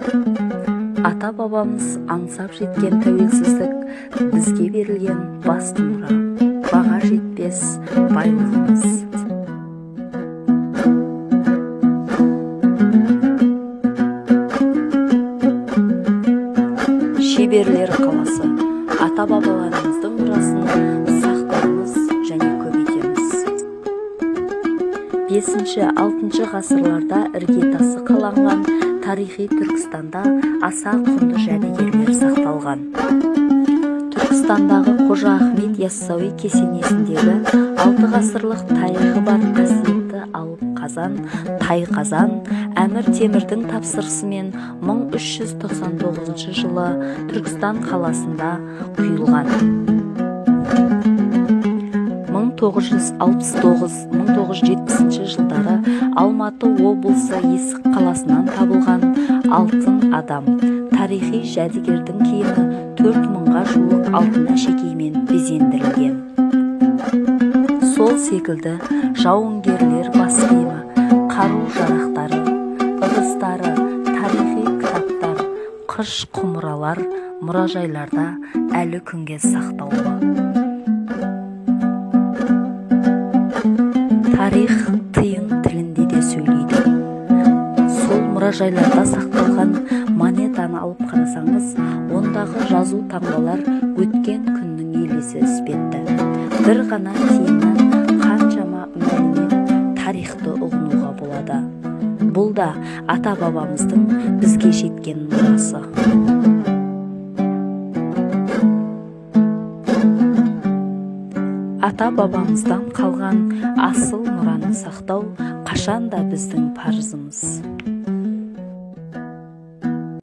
Ата бабамыз аңсап жеткен тәуелсіздік бізге берілген басты мұра, баға жетпес байлығымыз. Шеберлер қаласы ата бабаларымыздың мұрасын сақтаймыз және көбейтеміз. 5-6 ғасырларда іргетасы қаланған тарихи Түркістанда аса құнды жәдігерлер сақталған. Түркістандағы Қожа Ахмет Яссауи кесенесіндегі 6 ғасырлық тарихы бар қасиетті алып қазан, тай қазан Әмір Темірдің тапсырысымен 1399 жылы Түркістан қаласында құйылған. 1969-1970 жылдары Алматы облысы Есік қаласынан табылған алтын адам тарихи жәдігердің киімі 4000-ға жуық алтын әшекеймен безендірілген. Сол секілді жауынгерлер бас киімі, қару-жарақтары, ыдыстары, тарихи кітаптар, қыш құмыралар мұражайларда әлі күнге сақтаулы. Тарих тиын тілінде де сөйлейді. Сол мұражайларда сақталған монетаны алып қарасаңыз, ондағы жазу таңбалар өткен күннің елесі іспетті. Бір ғана тиыннан қаншама мәлімет, тарихты ұғынуға болады. Бұл да ата бабамыздың бізге жеткен мұрасы. Ата бабамыздан қалған асыл мұраны сақтау қашанда біздің парызымыз.